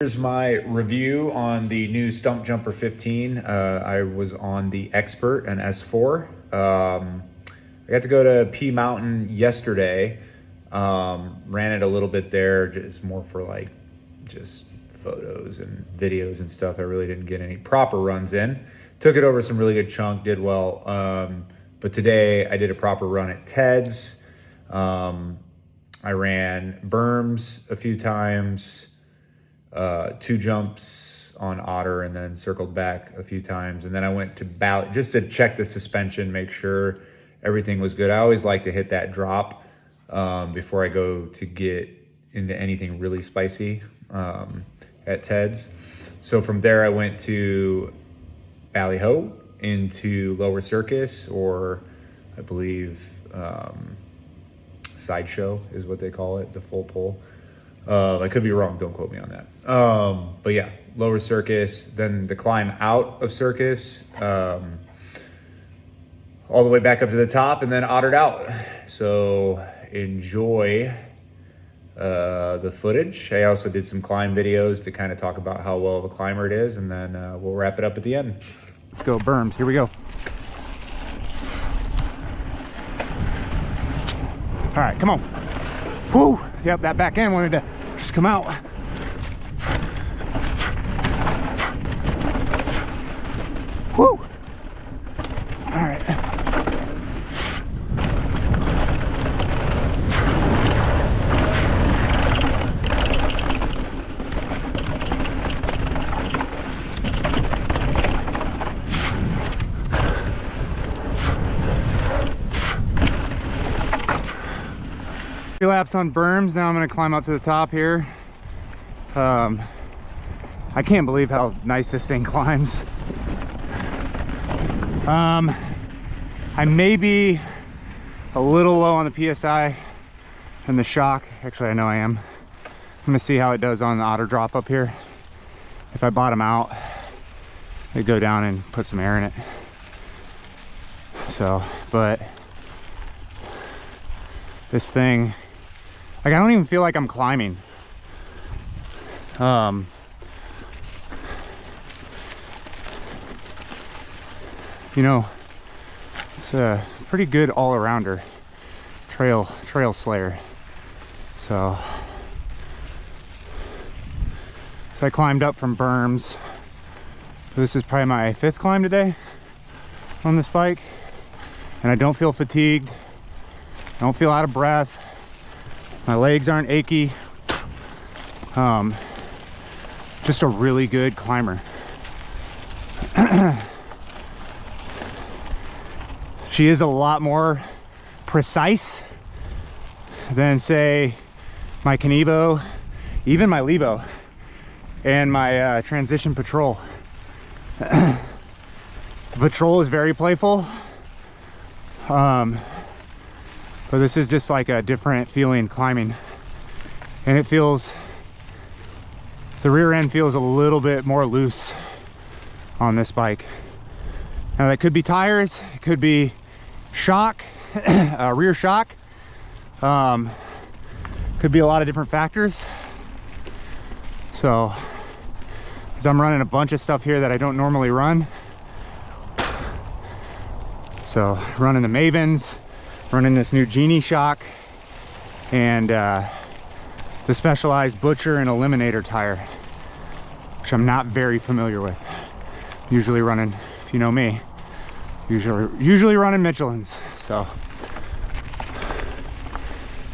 Here's my review on the new Stumpjumper 15. I was on the Expert and S4. I got to go to P Mountain yesterday. Ran it a little bit there, just more for like just photos and videos and stuff. I really didn't get any proper runs in. Took it over some really good chunk, did well. But today I did a proper run at Ted's. I ran berms a few times. 2 jumps on Otter, and then circled back a few times, and then I went to Bally just to check the suspension, make sure everything was good. I always like to hit that drop before I go to get into anything really spicy at Ted's. So from there I went to Ballyho into Lower Circus, or I believe Sideshow is what they call it, the full pull. I could be wrong, don't quote me on that. But yeah, Lower Circus, then the climb out of Circus, all the way back up to the top, and then ottered out. So enjoy the footage. I also did some climb videos to kind of talk about how well of a climber it is, and then we'll wrap it up at the end. Let's go berms, here we go. All right, come on. Whoo, yep, that back end wanted to just come out. Whoo! All right. Few laps on berms. Now I'm going to climb up to the top here. I can't believe how nice this thing climbs. I may be a little low on the PSI and the shock. Actually, I know I am. I'm gonna see how it does on the Otter drop up here. If I bottom out, I go down and put some air in it. So, but this thing, like, I don't even feel like I'm climbing. You know, it's a pretty good all-arounder, trail slayer. So I climbed up from berms. This is probably my 5th climb today on this bike, and I don't feel fatigued. I don't feel out of breath. My legs aren't achy. Just a really good climber. She is a lot more precise than, say, my Canevo, even my Levo, and my Transition Patrol. The Patrol is very playful, but this is just like a different feeling climbing, and it feels, the rear end feels a little bit more loose on this bike. Now that could be tires, it could be shock, rear shock, could be a lot of different factors. So as I'm running a bunch of stuff here that I don't normally run, so running the Mavens, running this new Genie shock, and the Specialized Butcher and Eliminator tire, which I'm not very familiar with. Usually running, if you know me, usually running Michelin's. So,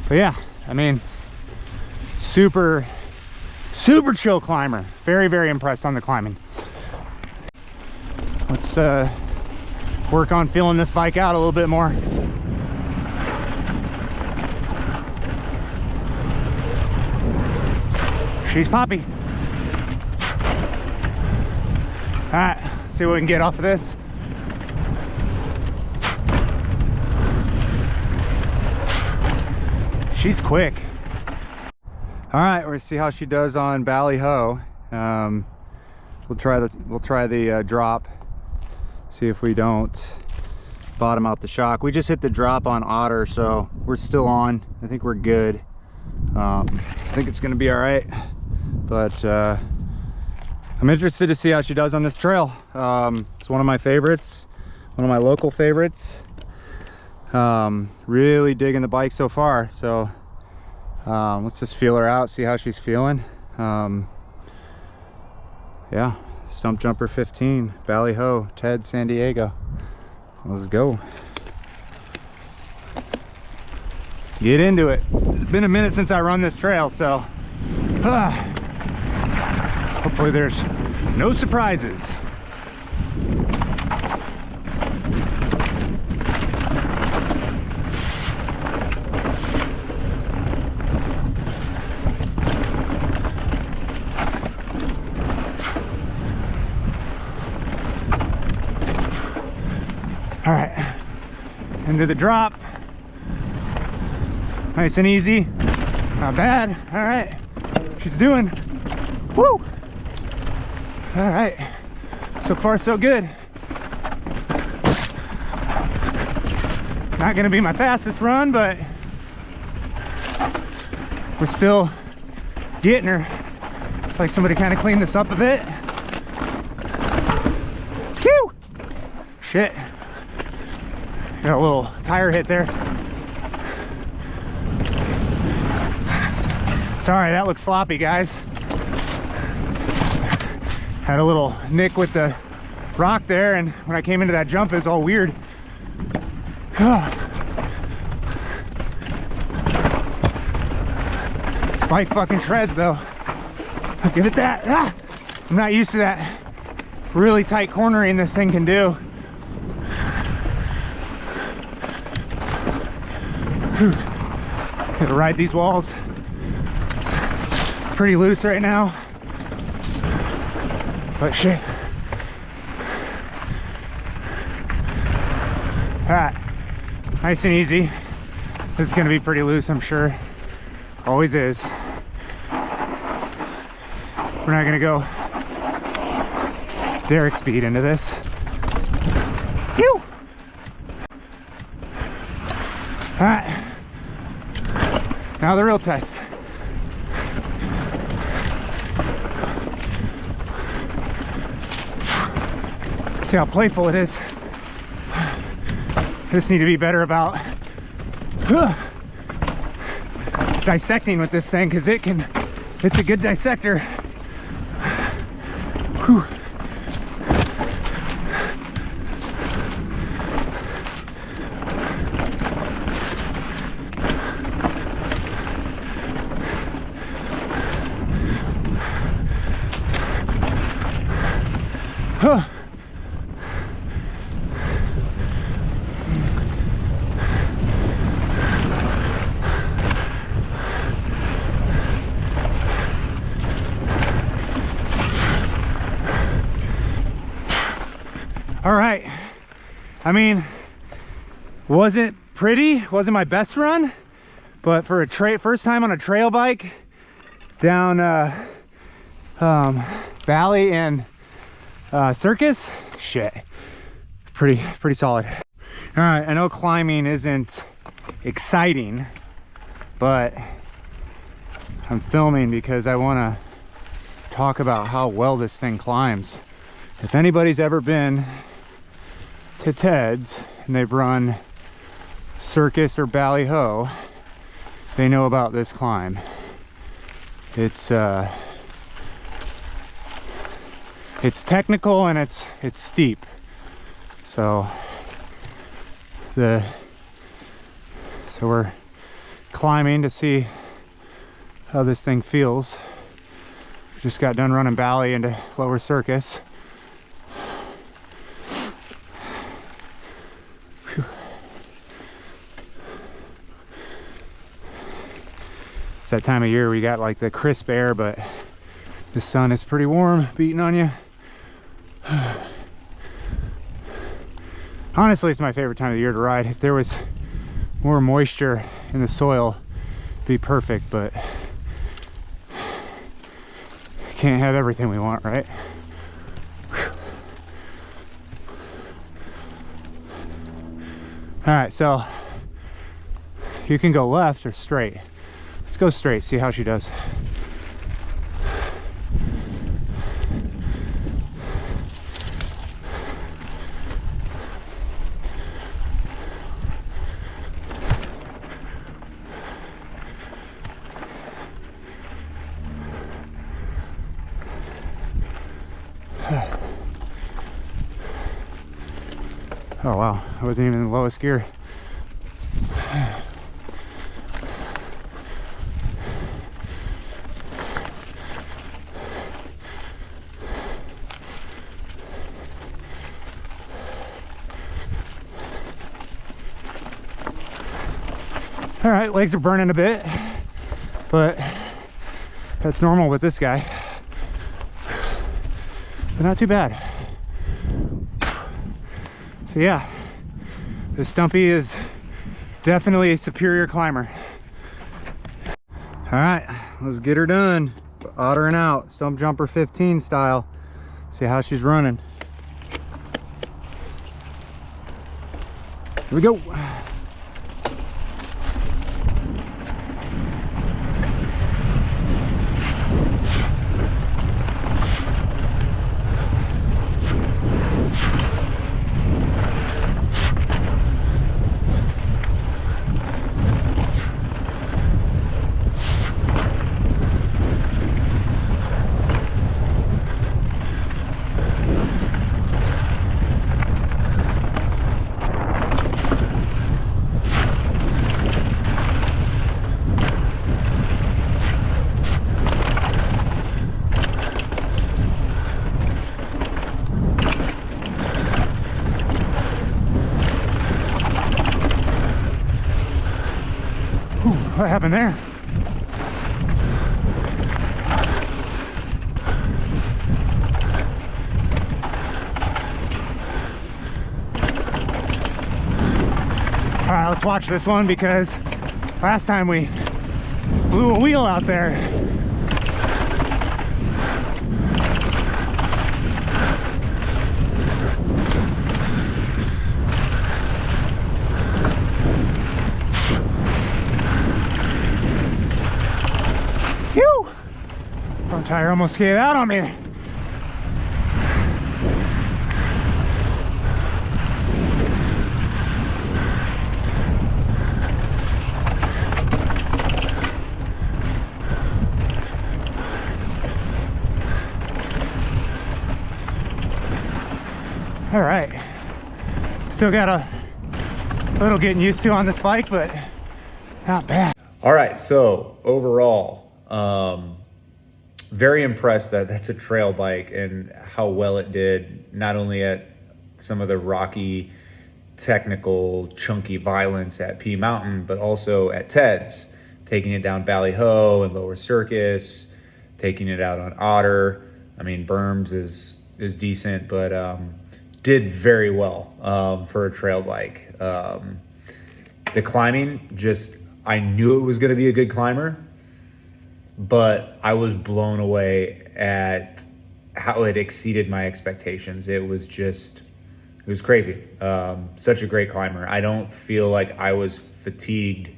but yeah, I mean, super chill climber. Very impressed on the climbing. Let's work on feeling this bike out a little bit more. She's poppy. All right, see what we can get off of this. She's quick. All right, we're gonna see how she does on Ballyho. We'll try the drop. See if we don't bottom out the shock. We just hit the drop on Otter, so we're still on. I think we're good. I think it's gonna be all right. But I'm interested to see how she does on this trail. It's one of my favorites, one of my local favorites. Really digging the bike so far, so let's just feel her out, see how she's feeling. Yeah, Stumpjumper 15, Ballyho, Ted, San Diego. Let's go. Get into it. It's been a minute since I run this trail, so hopefully there's no surprises. All right, into the drop. Nice and easy, not bad. All right, she's doing, woo. All right, so far so good. Not gonna be my fastest run, but we're still getting her. It's like somebody kind of cleaned this up a bit. Whew! Shit. Got a little tire hit there. Sorry, that looks sloppy, guys. Had a little nick with the rock there, and when I came into that jump, it was all weird. This bike fucking shreds, though. I'll give it that. I'm not used to that really tight cornering this thing can do. Gotta ride these walls. It's pretty loose right now, but shit. Alright, nice and easy. This is gonna be pretty loose, I'm sure. Always is. We're not gonna go Derek speed into this. Phew! Alright, now the real test. See how playful it is. I just need to be better about dissecting with this thing, because it's a good dissector. Whew. Huh. All right, I mean, wasn't pretty, wasn't my best run, but for a first time on a trail bike down Valley and Circus, shit, pretty solid. All right, I know climbing isn't exciting, but I'm filming because I want to talk about how well this thing climbs. If anybody's ever been to Ted's and they've run Circus or Ballyho, they know about this climb. It's technical and it's steep. So we're climbing to see how this thing feels. Just got done running Bally into Lower Circus. Whew. It's that time of year where you got like the crisp air, but the sun is pretty warm beating on you. Honestly, it's my favorite time of the year to ride. If there was more moisture in the soil, it'd be perfect, but can't have everything we want, right? All right, so you can go left or straight. Let's go straight, see how she does. Oh wow, I wasn't even in the lowest gear. All right, legs are burning a bit, but that's normal with this guy. But not too bad. So yeah, the Stumpy is definitely a superior climber. All right, let's get her done. Ottering out, Stumpjumper 15 style. See how she's running. Here we go. What happened there? All right, let's watch this one because last time we blew a wheel out there. Phew! Front tire almost gave out on me. All right, still got a little getting used to on this bike, but not bad. All right, so overall, very impressed that that's a trail bike and how well it did, not only at some of the rocky, technical, chunky violence at P Mountain, but also at Ted's, taking it down Valley Ho and Lower Circus, taking it out on Otter. I mean, berms is decent, but did very well for a trail bike. The climbing, just, I knew it was going to be a good climber, but I was blown away at how it exceeded my expectations. It was crazy. Such a great climber. I don't feel like I was fatigued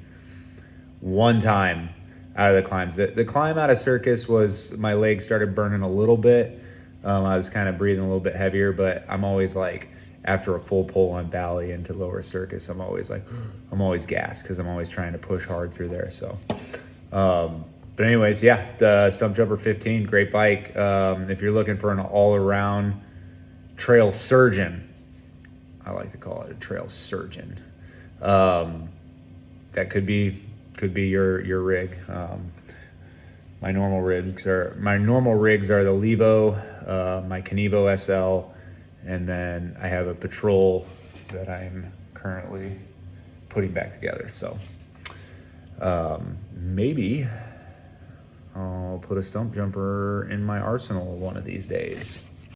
one time out of the climbs. The climb out of Circus was, my legs started burning a little bit. I was kind of breathing a little bit heavier, but I'm always like, after a full pull on Valley into Lower Circus, I'm always gassed because I'm always trying to push hard through there. So, but anyways, yeah, the Stumpjumper 15, great bike. If you're looking for an all-around trail surgeon, I like to call it a trail surgeon. That could be your rig. My normal rigs are the Levo, my Kenevo SL, and then I have a Patrol that I'm currently putting back together. So maybe I'll put a Stumpjumper in my arsenal one of these days.